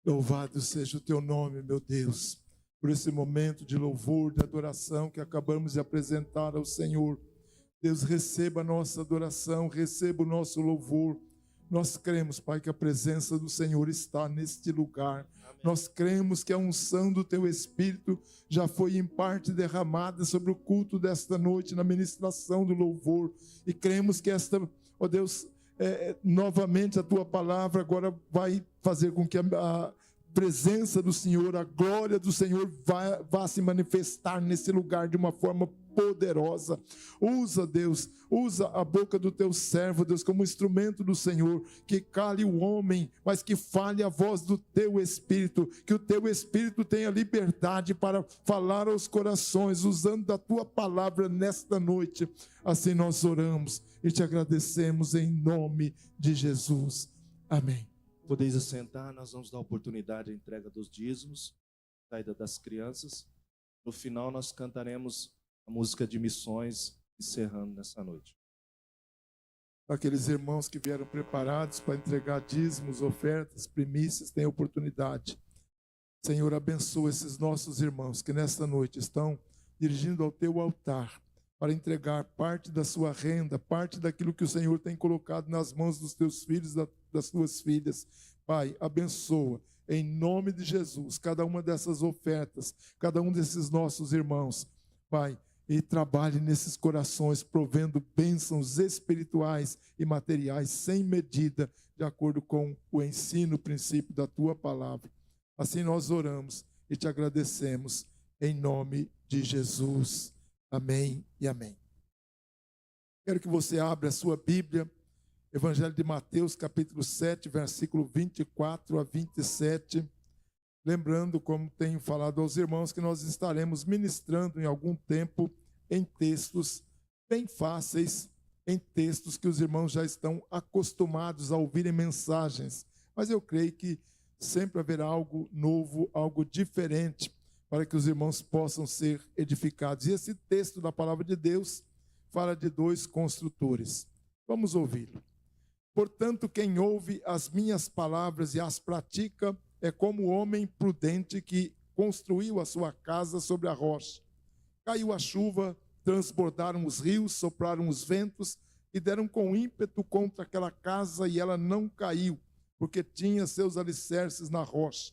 Louvado seja o teu nome, meu Deus, por esse momento de louvor, de adoração que acabamos de apresentar ao Senhor. Deus, receba a nossa adoração, receba o nosso louvor. Nós cremos, Pai, que a presença do Senhor está neste lugar. Amém. Nós cremos que a unção do Teu Espírito já foi em parte derramada sobre o culto desta noite, na ministração do louvor. E cremos que esta, ó Deus, novamente a Tua palavra agora vai fazer com que a presença do Senhor, a glória do Senhor vá se manifestar nesse lugar de uma forma poderosa. Usa, Deus, usa a boca do teu servo, Deus, como instrumento do Senhor, que cale o homem, mas que fale a voz do teu Espírito, que o teu Espírito tenha liberdade para falar aos corações, usando da tua palavra nesta noite. Assim nós oramos e te agradecemos em nome de Jesus. Amém. Podeis assentar, nós vamos dar oportunidade à entrega dos dízimos, saída das crianças. No final nós cantaremos a música de missões, encerrando nessa noite. Aqueles irmãos que vieram preparados para entregar dízimos, ofertas, primícias, têm oportunidade. Senhor, abençoa esses nossos irmãos que nesta noite estão dirigindo ao teu altar para entregar parte da sua renda, parte daquilo que o Senhor tem colocado nas mãos dos teus filhos, das tuas filhas. Pai, abençoa em nome de Jesus cada uma dessas ofertas, cada um desses nossos irmãos. Pai, e trabalhe nesses corações, provendo bênçãos espirituais e materiais sem medida, de acordo com o ensino, o princípio da tua palavra. Assim nós oramos e te agradecemos em nome de Jesus. Amém e amém. Quero que você abra a sua Bíblia, Evangelho de Mateus, capítulo 7, versículo 24 a 27. Lembrando, como tenho falado aos irmãos, que nós estaremos ministrando em algum tempo em textos bem fáceis, em textos que os irmãos já estão acostumados a ouvirem mensagens. Mas eu creio que sempre haverá algo novo, algo diferente, para que os irmãos possam ser edificados. E esse texto da palavra de Deus fala de dois construtores. Vamos ouvi-lo. Portanto, quem ouve as minhas palavras e as pratica é como o homem prudente que construiu a sua casa sobre a rocha. Caiu a chuva, transbordaram os rios, sopraram os ventos e deram com ímpeto contra aquela casa e ela não caiu, porque tinha seus alicerces na rocha.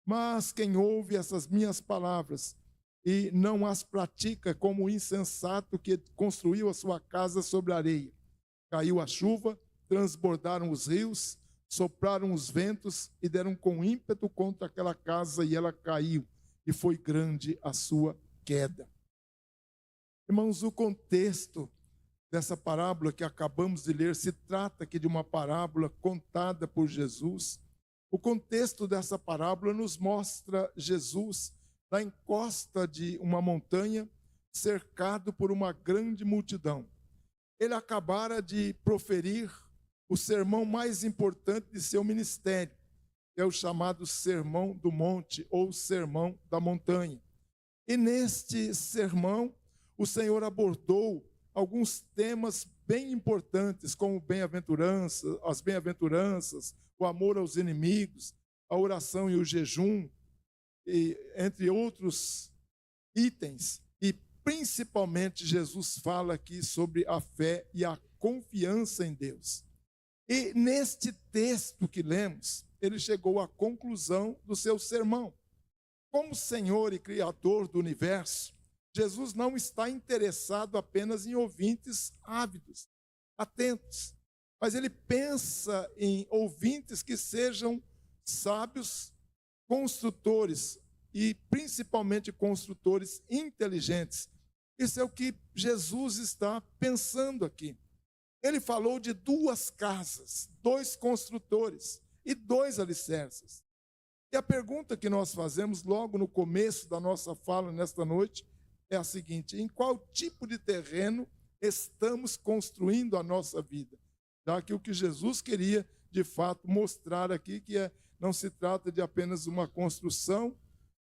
Mas quem ouve essas minhas palavras e não as pratica, como o insensato que construiu a sua casa sobre a areia. Caiu a chuva, transbordaram os rios, sopraram os ventos e deram com ímpeto contra aquela casa e ela caiu, e foi grande a sua queda. Irmãos, o contexto dessa parábola que acabamos de ler se trata aqui de uma parábola contada por Jesus. O contexto dessa parábola nos mostra Jesus na encosta de uma montanha, cercado por uma grande multidão. Ele acabara de proferir o sermão mais importante de seu ministério, que é o chamado Sermão do Monte ou Sermão da Montanha. E neste sermão, o Senhor abordou alguns temas bem importantes, como as bem-aventuranças, o amor aos inimigos, a oração e o jejum, e, entre outros itens. E principalmente Jesus fala aqui sobre a fé e a confiança em Deus. E neste texto que lemos, ele chegou à conclusão do seu sermão. Como Senhor e Criador do universo, Jesus não está interessado apenas em ouvintes ávidos, atentos, mas ele pensa em ouvintes que sejam sábios, construtores e principalmente construtores inteligentes. Isso é o que Jesus está pensando aqui. Ele falou de duas casas, dois construtores e dois alicerces. E a pergunta que nós fazemos logo no começo da nossa fala nesta noite é a seguinte: em qual tipo de terreno estamos construindo a nossa vida? Já que o que Jesus queria, de fato, mostrar aqui que não se trata de apenas uma construção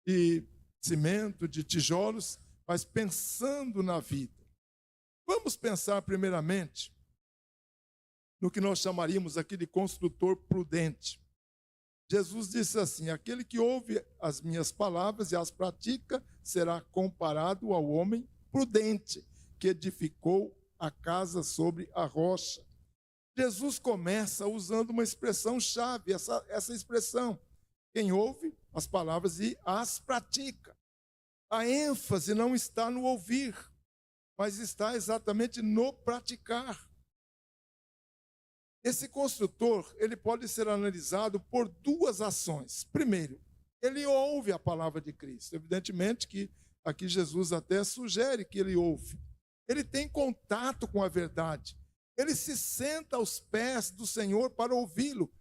de cimento, de tijolos, mas pensando na vida. Vamos pensar primeiramente no que nós chamaríamos aqui de construtor prudente. Jesus disse assim: aquele que ouve as minhas palavras e as pratica será comparado ao homem prudente que edificou a casa sobre a rocha. Jesus começa usando uma expressão-chave, essa expressão: quem ouve as palavras e as pratica. A ênfase não está no ouvir, mas está exatamente no praticar. Esse construtor, ele pode ser analisado por duas ações. Primeiro, ele ouve a palavra de Cristo. Evidentemente que aqui Jesus até sugere que ele ouve. Ele tem contato com a verdade. Ele se senta aos pés do Senhor para ouvi-lo.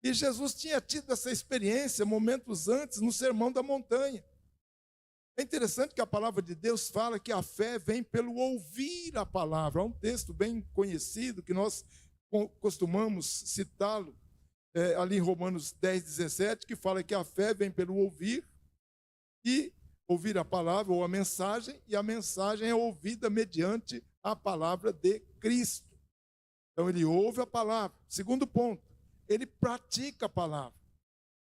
E Jesus tinha tido essa experiência momentos antes no Sermão da Montanha. É interessante que a palavra de Deus fala que a fé vem pelo ouvir a palavra. Há um texto bem conhecido que nós costumamos citá-lo, ali em Romanos 10, 17, que fala que a fé vem pelo ouvir, e ouvir a palavra ou a mensagem, e a mensagem é ouvida mediante a palavra de Cristo. Então ele ouve a palavra. Segundo ponto, ele pratica a palavra.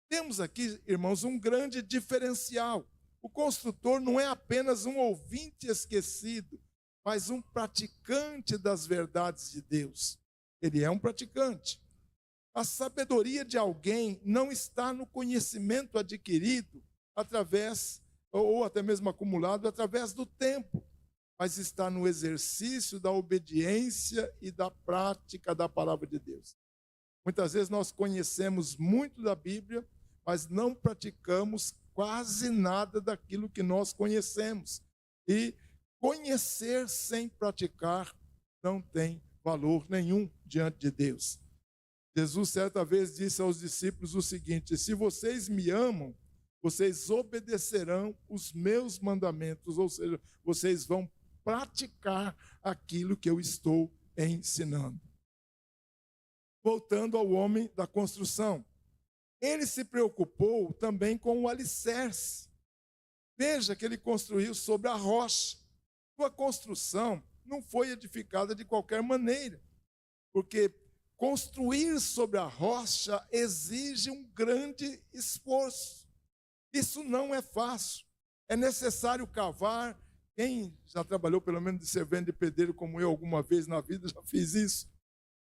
Temos aqui, irmãos, um grande diferencial. O construtor não é apenas um ouvinte esquecido, mas um praticante das verdades de Deus. Ele é um praticante. A sabedoria de alguém não está no conhecimento adquirido através, ou até mesmo acumulado através do tempo, mas está no exercício da obediência e da prática da palavra de Deus. Muitas vezes nós conhecemos muito da Bíblia, mas não praticamos quase nada daquilo que nós conhecemos. E conhecer sem praticar não tem valor nenhum diante de Deus. Jesus certa vez disse aos discípulos o seguinte: se vocês me amam, vocês obedecerão os meus mandamentos, ou seja, vocês vão praticar aquilo que eu estou ensinando. Voltando ao homem da construção, ele se preocupou também com o alicerce. Veja que ele construiu sobre a rocha. Sua construção não foi edificada de qualquer maneira, porque construir sobre a rocha exige um grande esforço. Isso não é fácil. É necessário cavar. Quem já trabalhou pelo menos de servente de pedreiro como eu alguma vez na vida, já fiz isso.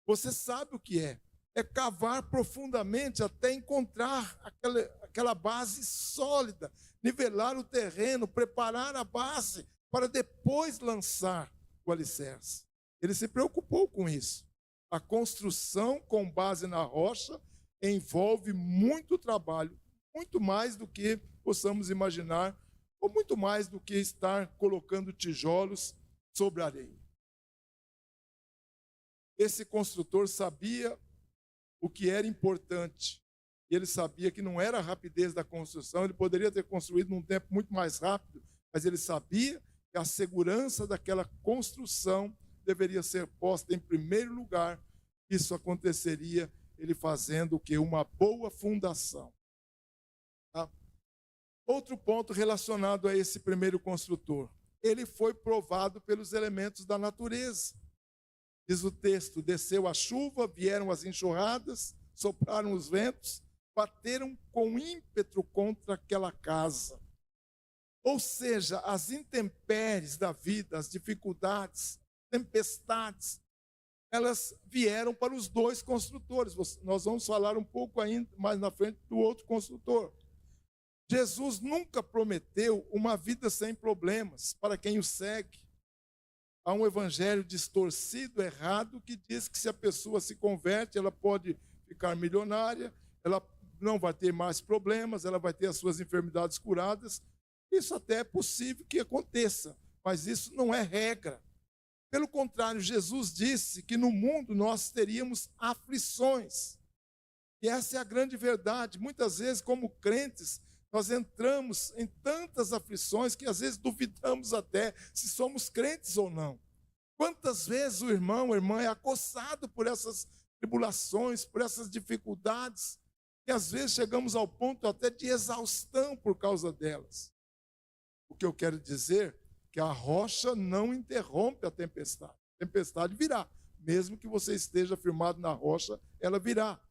Você sabe o que é. É cavar profundamente até encontrar aquela base sólida, nivelar o terreno, preparar a base para depois lançar o alicerce. Ele se preocupou com isso. A construção com base na rocha envolve muito trabalho, muito mais do que possamos imaginar, ou muito mais do que estar colocando tijolos sobre a areia. Esse construtor sabia o que era importante. E ele sabia que não era a rapidez da construção, ele poderia ter construído num tempo muito mais rápido, mas ele sabia que a segurança daquela construção deveria ser posta em primeiro lugar. Isso aconteceria ele fazendo o quê? Uma boa fundação. Tá? Outro ponto relacionado a esse primeiro construtor. Ele foi provado pelos elementos da natureza. Diz o texto: desceu a chuva, vieram as enxurradas, sopraram os ventos, bateram com ímpeto contra aquela casa. Ou seja, as intempéries da vida, as dificuldades, tempestades, elas vieram para os dois construtores. Nós vamos falar um pouco ainda mais na frente do outro construtor. Jesus nunca prometeu uma vida sem problemas para quem o segue. Há um evangelho distorcido, errado, que diz que se a pessoa se converte, ela pode ficar milionária, ela não vai ter mais problemas, ela vai ter as suas enfermidades curadas. Isso até é possível que aconteça, mas isso não é regra. Pelo contrário, Jesus disse que no mundo nós teríamos aflições. E essa é a grande verdade. Muitas vezes, como crentes, nós entramos em tantas aflições que às vezes duvidamos até se somos crentes ou não. Quantas vezes o irmão, a irmã é acossado por essas tribulações, por essas dificuldades, e às vezes chegamos ao ponto até de exaustão por causa delas. O que eu quero dizer é que a rocha não interrompe a tempestade. A tempestade virá. Mesmo que você esteja firmado na rocha, ela virá.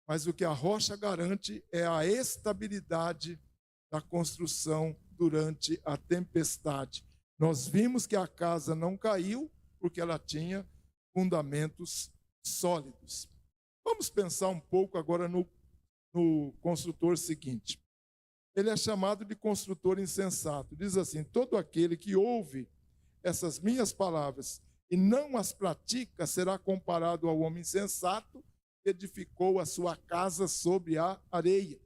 Mas o que a rocha garante é a estabilidade da construção durante a tempestade. Nós vimos que a casa não caiu porque ela tinha fundamentos sólidos. Vamos pensar um pouco agora no construtor seguinte. Ele é chamado de construtor insensato. Diz assim: todo aquele que ouve essas minhas palavras e não as pratica será comparado ao homem insensato que edificou a sua casa sobre a areia.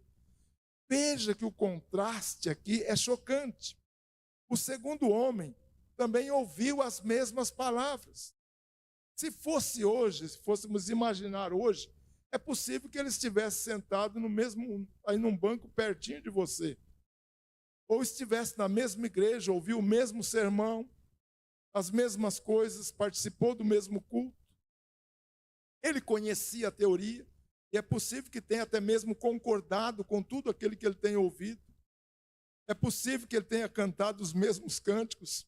Veja que o contraste aqui é chocante. O segundo homem também ouviu as mesmas palavras. Se fosse hoje, se fôssemos imaginar hoje, é possível que ele estivesse sentado aí num banco pertinho de você. Ou estivesse na mesma igreja, ouviu o mesmo sermão, as mesmas coisas, participou do mesmo culto. Ele conhecia a teoria, e é possível que tenha até mesmo concordado com tudo aquilo que ele tem ouvido. É possível que ele tenha cantado os mesmos cânticos,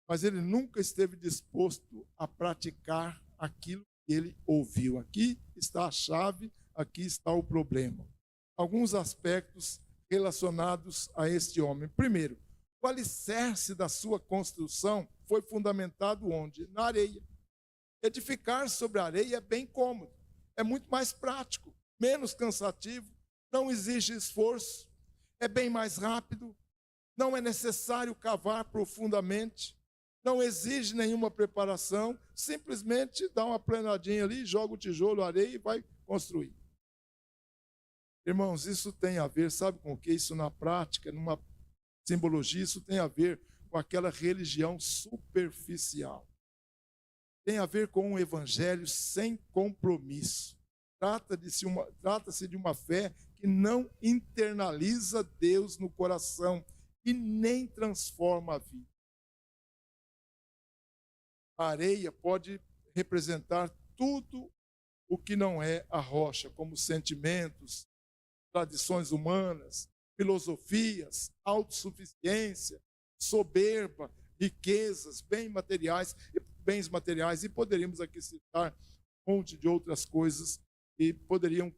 mas ele nunca esteve disposto a praticar aquilo que ele ouviu. Aqui está a chave, aqui está o problema. Alguns aspectos relacionados a este homem. Primeiro, o alicerce da sua construção foi fundamentado onde? Na areia. Edificar sobre a areia é bem cômodo, é muito mais prático, menos cansativo, não exige esforço, é bem mais rápido, não é necessário cavar profundamente, não exige nenhuma preparação, simplesmente dá uma planadinha ali, joga o tijolo, a areia e vai construir. Irmãos, isso tem a ver, sabe com o que? Isso na prática, numa simbologia, isso tem a ver com aquela religião superficial. Tem a ver com um evangelho sem compromisso. Trata-se de uma fé que não internaliza Deus no coração e nem transforma a vida. A areia pode representar tudo o que não é a rocha, como sentimentos, tradições humanas, filosofias, autossuficiência, soberba, riquezas, bens materiais, e poderíamos aqui citar um monte de outras coisas que poderiam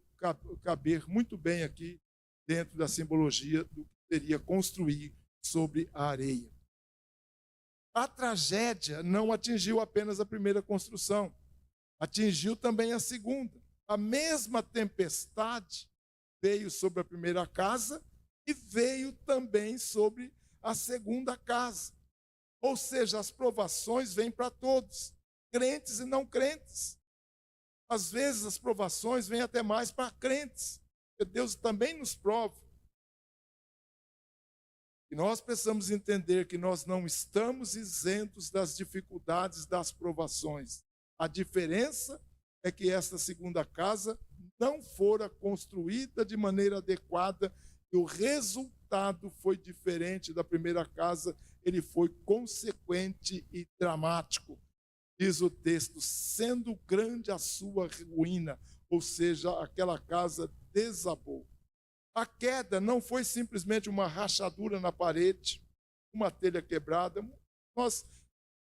caber muito bem aqui dentro da simbologia do que seria construir sobre a areia. A tragédia não atingiu apenas a primeira construção, atingiu também a segunda. A mesma tempestade veio sobre a primeira casa e veio também sobre a segunda casa. Ou seja, as provações vêm para todos, crentes e não crentes. Às vezes as provações vêm até mais para crentes, porque Deus também nos prova. E nós precisamos entender que nós não estamos isentos das dificuldades, das provações. A diferença é que esta segunda casa não fora construída de maneira adequada e o resultado foi diferente da primeira casa, ele foi consequente e dramático. Diz o texto, sendo grande a sua ruína, ou seja, aquela casa desabou. A queda não foi simplesmente uma rachadura na parede, uma telha quebrada. Nós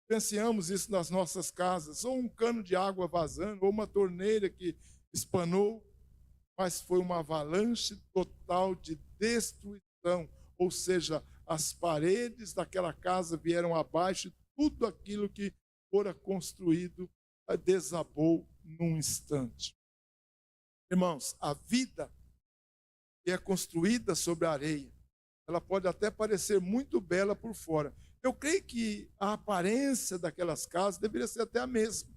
pensamos isso nas nossas casas, ou um cano de água vazando, ou uma torneira que espanou, mas foi uma avalanche total de destruição, ou seja, as paredes daquela casa vieram abaixo e tudo aquilo que fora construído desabou num instante. Irmãos, a vida que é construída sobre a areia, ela pode até parecer muito bela por fora. Eu creio que a aparência daquelas casas deveria ser até a mesma,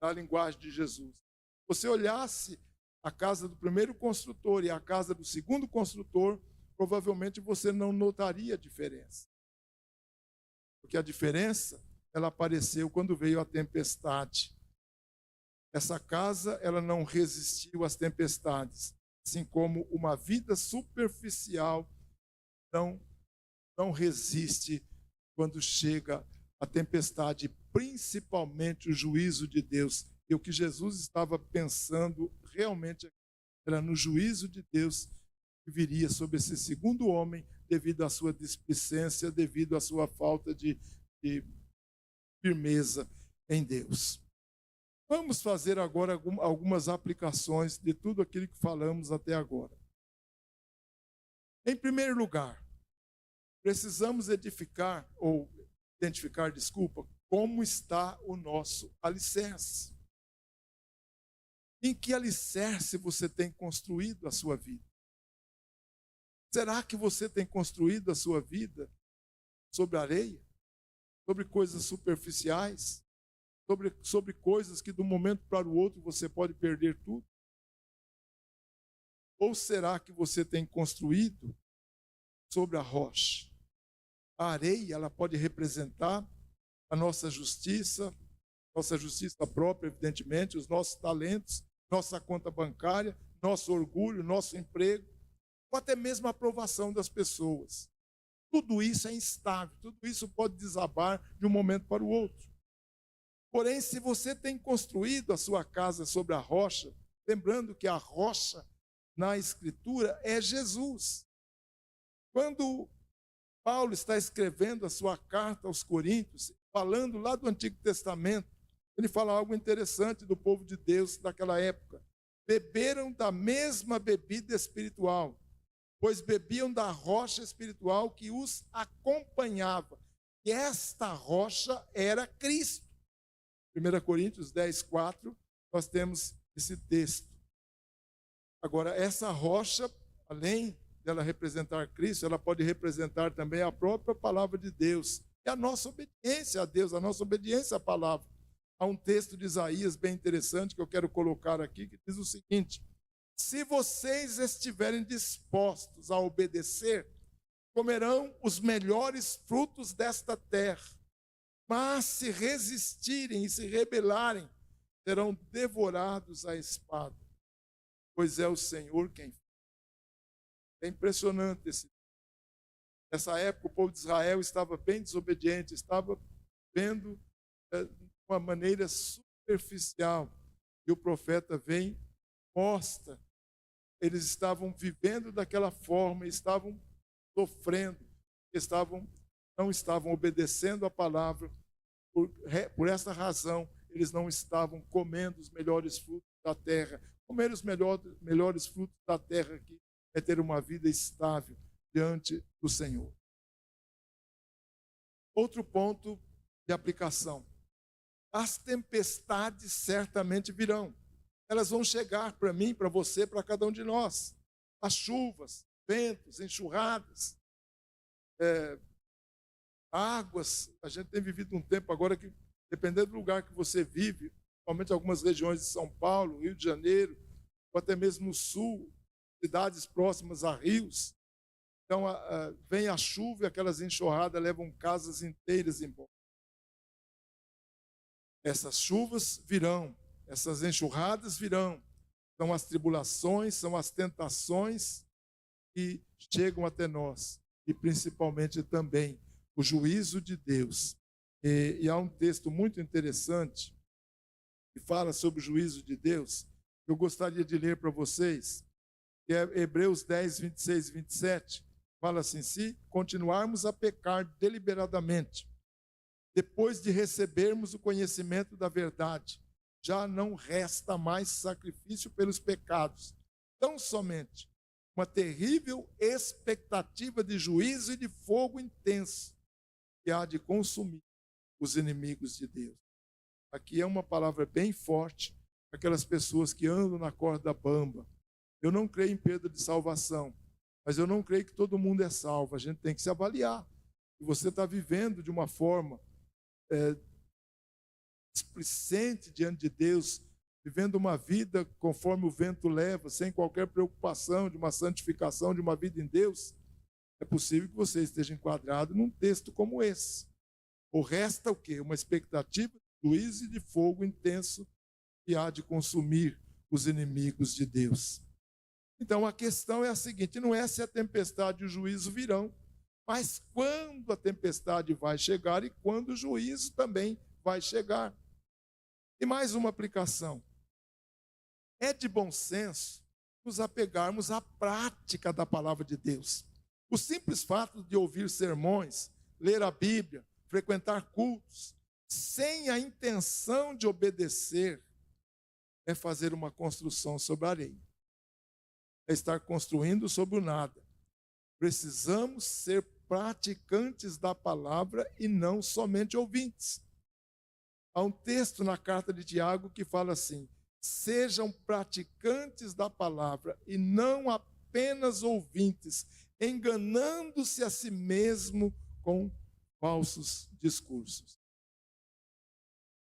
na linguagem de Jesus. Se você olhasse a casa do primeiro construtor e a casa do segundo construtor, provavelmente você não notaria a diferença. Porque a diferença, ela apareceu quando veio a tempestade. Essa casa, ela não resistiu às tempestades, assim como uma vida superficial não resiste quando chega a tempestade, principalmente o juízo de Deus. E o que Jesus estava pensando realmente era no juízo de Deus que viria sobre esse segundo homem devido à sua displicência, devido à sua falta de firmeza em Deus. Vamos fazer agora algumas aplicações de tudo aquilo que falamos até agora. Em primeiro lugar, precisamos identificar, como está o nosso alicerce. Em que alicerce você tem construído a sua vida? Será que você tem construído a sua vida sobre areia? Sobre coisas superficiais? Sobre coisas que de um momento para o outro você pode perder tudo? Ou será que você tem construído sobre a rocha? A areia, ela pode representar a nossa justiça própria, evidentemente, os nossos talentos, nossa conta bancária, nosso orgulho, nosso emprego, ou até mesmo a aprovação das pessoas. Tudo isso é instável, tudo isso pode desabar de um momento para o outro. Porém, se você tem construído a sua casa sobre a rocha, lembrando que a rocha na Escritura é Jesus. Quando Paulo está escrevendo a sua carta aos Coríntios, falando lá do Antigo Testamento, ele fala algo interessante do povo de Deus daquela época. Beberam da mesma bebida espiritual, pois bebiam da rocha espiritual que os acompanhava. E esta rocha era Cristo. 1 Coríntios 10, 4, nós temos esse texto. Agora, essa rocha, além dela representar Cristo, ela pode representar também a própria palavra de Deus. E a nossa obediência a Deus, a nossa obediência à palavra. Há um texto de Isaías bem interessante que eu quero colocar aqui, que diz o seguinte: se vocês estiverem dispostos a obedecer, comerão os melhores frutos desta terra. Mas se resistirem e se rebelarem, serão devorados à espada, pois é o Senhor quem faz. É impressionante nessa época o povo de Israel estava bem desobediente, estava vendo de uma maneira superficial. E o profeta vem, mostra, eles estavam vivendo daquela forma, estavam sofrendo, não estavam obedecendo a palavra. Por essa razão, eles não estavam comendo os melhores frutos da terra. Comer os melhores frutos da terra aqui é ter uma vida estável diante do Senhor. Outro ponto de aplicação. As tempestades certamente virão. Elas vão chegar para mim, para você, para cada um de nós. As chuvas, ventos, enxurradas, águas. A gente tem vivido um tempo agora que, dependendo do lugar que você vive, principalmente algumas regiões de São Paulo, Rio de Janeiro, ou até mesmo no sul, cidades próximas a rios. Então, vem a chuva e aquelas enxurradas levam casas inteiras embora. Essas chuvas virão, essas enxurradas virão. São as tribulações, são as tentações que chegam até nós. E principalmente também o juízo de Deus. E há um texto muito interessante que fala sobre o juízo de Deus, que eu gostaria de ler para vocês, que é Hebreus 10, 26 e 27. Fala assim: se continuarmos a pecar deliberadamente, depois de recebermos o conhecimento da verdade, já não resta mais sacrifício pelos pecados, tão somente uma terrível expectativa de juízo e de fogo intenso, que há de consumir os inimigos de Deus. Aqui é uma palavra bem forte para aquelas pessoas que andam na corda bamba. Eu não creio em perda de salvação, mas eu não creio que todo mundo é salvo. A gente tem que se avaliar. Se você está vivendo de uma forma displicente diante de Deus, vivendo uma vida conforme o vento leva, sem qualquer preocupação de uma santificação, de uma vida em Deus, é possível que você esteja enquadrado num texto como esse. Ou resta o quê? Uma expectativa de juízo e de fogo intenso que há de consumir os inimigos de Deus. Então a questão é a seguinte: não é se a tempestade e o juízo virão, mas quando a tempestade vai chegar e quando o juízo também vai chegar. E mais uma aplicação. É de bom senso nos apegarmos à prática da palavra de Deus. O simples fato de ouvir sermões, ler a Bíblia, frequentar cultos, sem a intenção de obedecer, é fazer uma construção sobre a areia. É estar construindo sobre o nada. Precisamos ser praticantes da palavra e não somente ouvintes. Há um texto na carta de Tiago que fala assim: sejam praticantes da palavra e não apenas ouvintes, enganando-se a si mesmo com falsos discursos.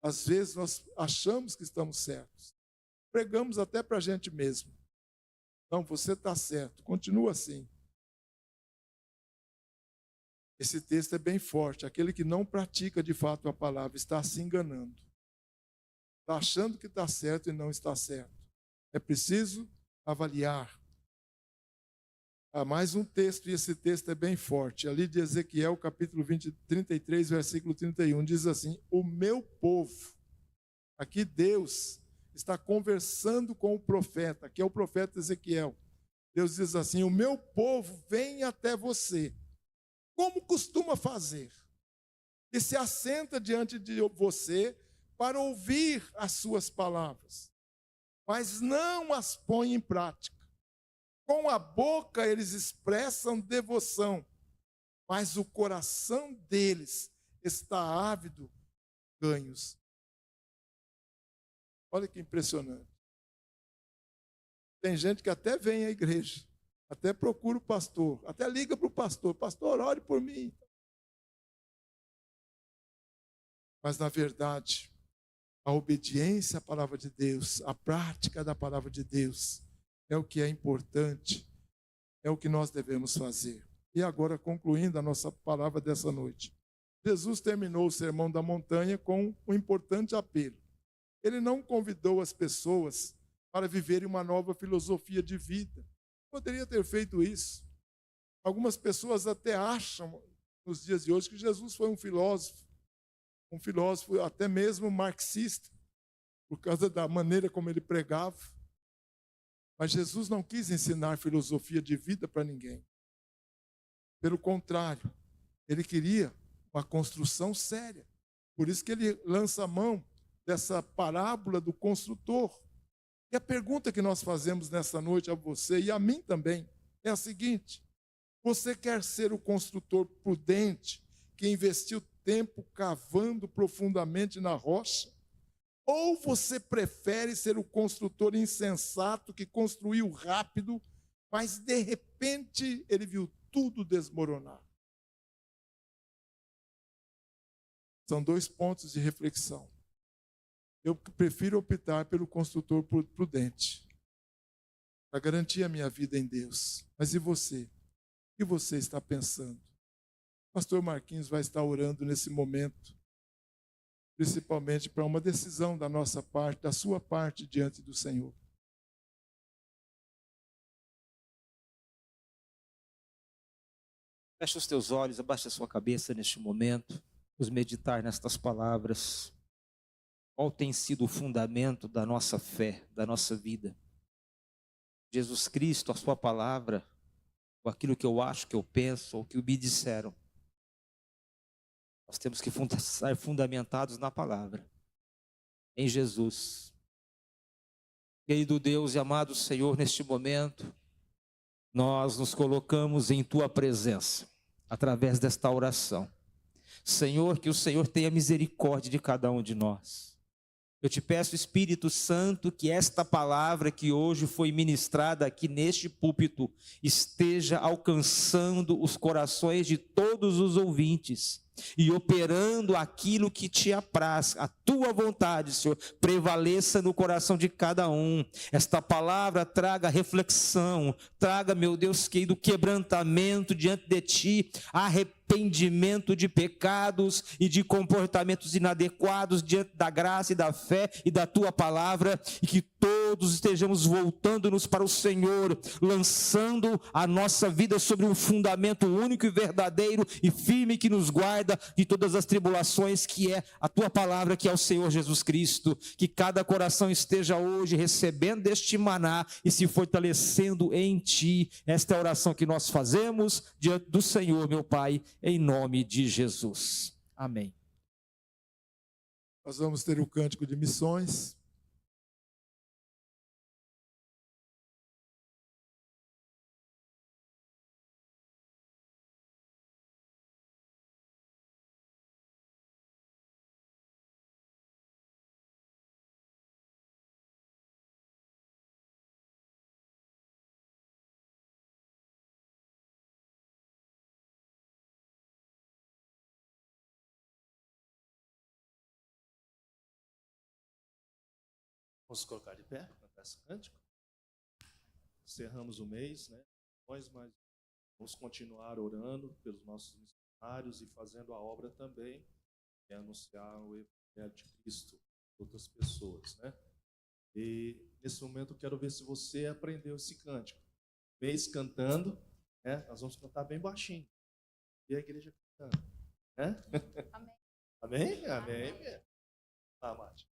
Às vezes nós achamos que estamos certos. Pregamos até para a gente mesmo. Não, você está certo, continua assim. Esse texto é bem forte. Aquele que não pratica de fato a palavra está se enganando. Está achando que está certo e não está certo. É preciso avaliar. Há mais um texto, e esse texto é bem forte. Ali de Ezequiel, capítulo 33, versículo 31, diz assim: o meu povo, aqui Deus está conversando com o profeta, que é o profeta Ezequiel. Deus diz assim: o meu povo vem até você, como costuma fazer, e se assenta diante de você para ouvir as suas palavras, mas não as põe em prática. Com a boca eles expressam devoção, mas o coração deles está ávido de ganhos. Olha que impressionante. Tem gente que até vem à igreja, até procura o pastor, até liga para o pastor: pastor, ore por mim. Mas, na verdade, a obediência à palavra de Deus, a prática da palavra de Deus, é o que é importante, é o que nós devemos fazer. E agora, concluindo a nossa palavra dessa noite, Jesus terminou o Sermão da Montanha com um importante apelo. Ele não convidou as pessoas para viverem uma nova filosofia de vida. Poderia ter feito isso. Algumas pessoas até acham, nos dias de hoje, que Jesus foi um filósofo até mesmo marxista, por causa da maneira como ele pregava. Mas Jesus não quis ensinar filosofia de vida para ninguém. Pelo contrário, ele queria uma construção séria. Por isso que ele lança a mão dessa parábola do construtor. E a pergunta que nós fazemos nessa noite a você e a mim também é a seguinte: você quer ser o construtor prudente que investiu tempo cavando profundamente na rocha? Ou você prefere ser o construtor insensato que construiu rápido, mas de repente ele viu tudo desmoronar? São dois pontos de reflexão. Eu prefiro optar pelo construtor prudente, para garantir a minha vida em Deus. Mas e você? O que você está pensando? O pastor Marquinhos vai estar orando nesse momento, principalmente para uma decisão da nossa parte, da sua parte diante do Senhor. Feche os teus olhos, abaixa a sua cabeça neste momento, vamos meditar nestas palavras. Qual tem sido o fundamento da nossa fé, da nossa vida? Jesus Cristo, a sua palavra, ou aquilo que eu acho, que eu penso, ou que me disseram. Nós temos que estar fundamentados na palavra, em Jesus. Querido Deus e amado Senhor, neste momento, nós nos colocamos em Tua presença, através desta oração. Senhor, que o Senhor tenha misericórdia de cada um de nós. Eu te peço, Espírito Santo, que esta palavra que hoje foi ministrada aqui neste púlpito esteja alcançando os corações de todos os ouvintes e operando aquilo que te apraz. A tua vontade, Senhor, prevaleça no coração de cada um. Esta palavra traga reflexão, traga, meu Deus querido, quebrantamento diante de ti, arrependimento de pecados e de comportamentos inadequados diante da graça e da fé e da tua palavra, e que todos estejamos voltando-nos para o Senhor, lançando a nossa vida sobre um fundamento único e verdadeiro e firme que nos guarda de todas as tribulações, que é a tua palavra, que é o Senhor Jesus Cristo. Que cada coração esteja hoje recebendo deste maná e se fortalecendo em ti. Esta é a oração que nós fazemos diante do Senhor, meu Pai, em nome de Jesus. Amém. Nós vamos ter o cântico de missões. Vamos colocar de pé, cantar esse cântico. Encerramos o mês, né? Mas vamos continuar orando pelos nossos missionários e fazendo a obra também, que é anunciar o Evangelho de Cristo para outras pessoas, né? E nesse momento eu quero ver se você aprendeu esse cântico. Mês cantando, né? Nós vamos cantar bem baixinho. E a igreja cantando, né? Amém. Amém? Amém. Tá, Mate.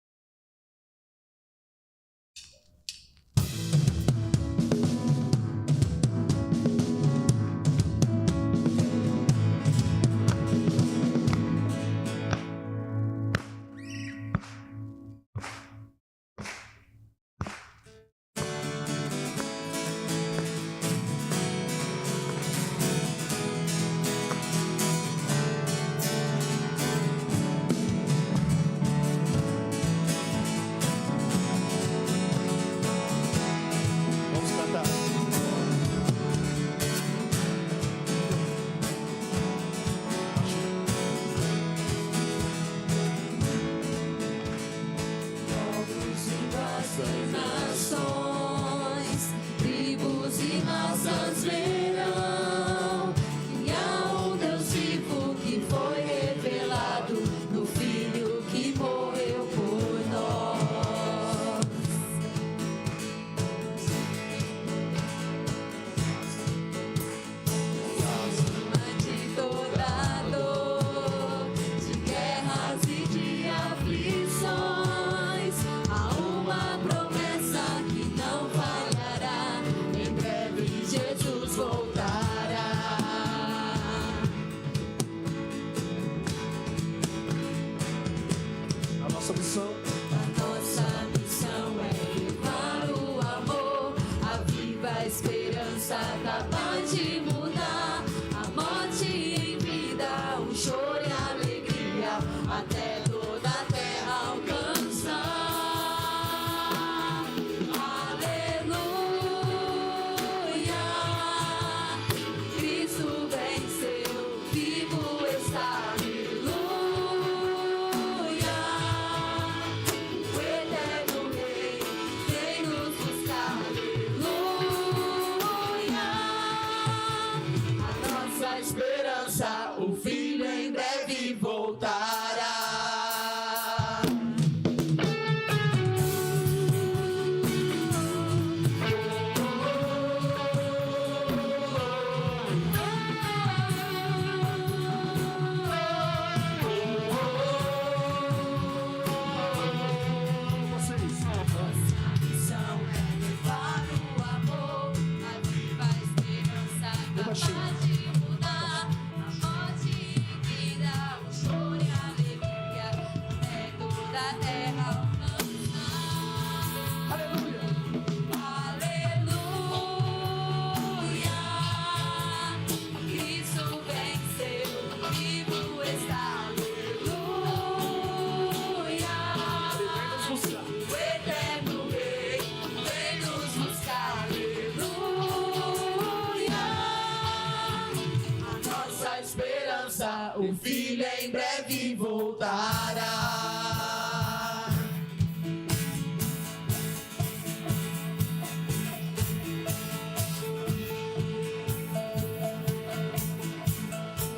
O Filho em breve voltará.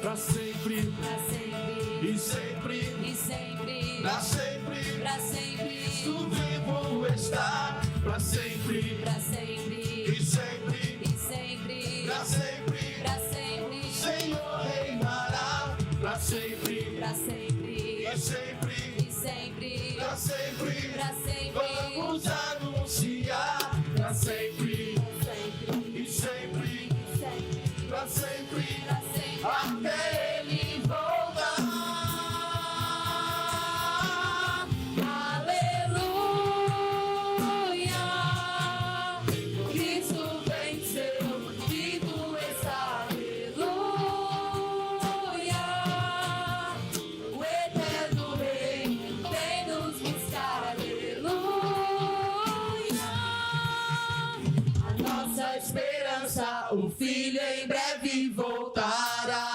Pra sempre, e sempre, pra sempre, tu vivo está. Pra sempre, e sempre, pra sempre, Senhor reinará. Pra sempre, e sempre, pra sempre, vamos anunciar. Pra sempre, e sempre, pra sempre, até Ele voltar. O Filho em breve voltará.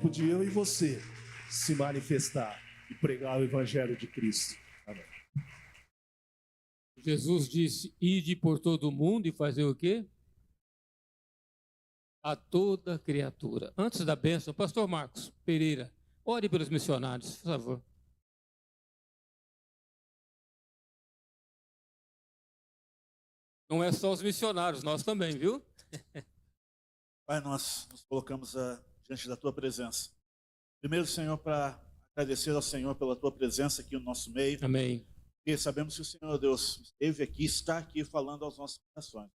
tempo de eu e você se manifestar e pregar o Evangelho de Cristo. Amém. Jesus disse, ide por todo o mundo e fazer o quê? A toda criatura. Antes da bênção, pastor Marcos Pereira, ore pelos missionários, por favor. Não é só os missionários, nós também, viu? Pai, nós nos colocamos diante da Tua presença. Primeiro, Senhor, para agradecer ao Senhor pela Tua presença aqui no nosso meio. Amém. E sabemos que o Senhor Deus esteve aqui, está aqui falando aos nossos corações.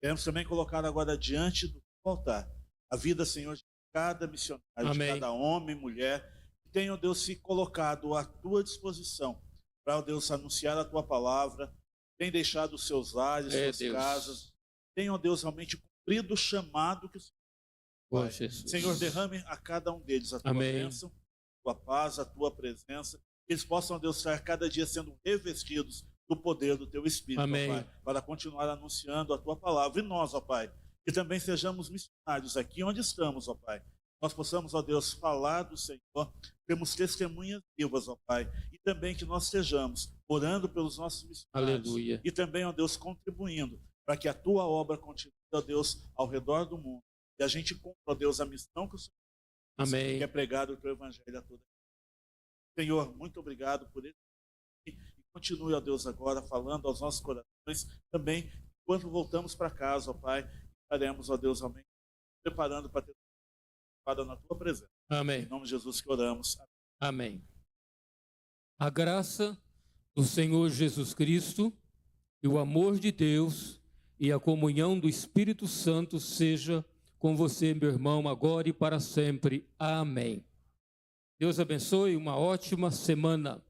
Queremos também colocar agora diante do altar a vida, Senhor, de cada missionário, Amém. de cada homem e mulher, que tenha, ó Deus, se colocado à Tua disposição para, ó Deus, anunciar a Tua palavra, tem deixado os seus lares, suas Deus. casas, tem, ó Deus, realmente cumprido o chamado que o Senhor Oh, Pai. Jesus. Senhor, derrame a cada um deles a Tua Amém. bênção, a Tua paz, a Tua presença, que eles possam, Deus, estar cada dia sendo revestidos do poder do Teu Espírito, ó Amém. Pai, para continuar anunciando a Tua palavra. E nós, ó Pai, que também sejamos missionários aqui onde estamos, ó Pai. Nós possamos, ó Deus, falar do Senhor, temos testemunhas vivas, ó Pai, e também que nós estejamos orando pelos nossos missionários. Aleluia. E também, ó Deus, contribuindo para que a Tua obra continue, ó Deus, ao redor do mundo. E a gente cumpra, ó Deus, a missão que o Senhor Amém. que é pregado o Teu Evangelho a toda. Senhor, muito obrigado por isso. E continue, ó Deus, agora falando aos nossos corações. Também, enquanto voltamos para casa, ó Pai, estaremos, ó Deus, realmente preparando para ter na Tua presença. Amém. Em nome de Jesus que oramos. Amém. A graça do Senhor Jesus Cristo e o amor de Deus e a comunhão do Espírito Santo seja com você, meu irmão, agora e para sempre. Amém. Deus abençoe, uma ótima semana.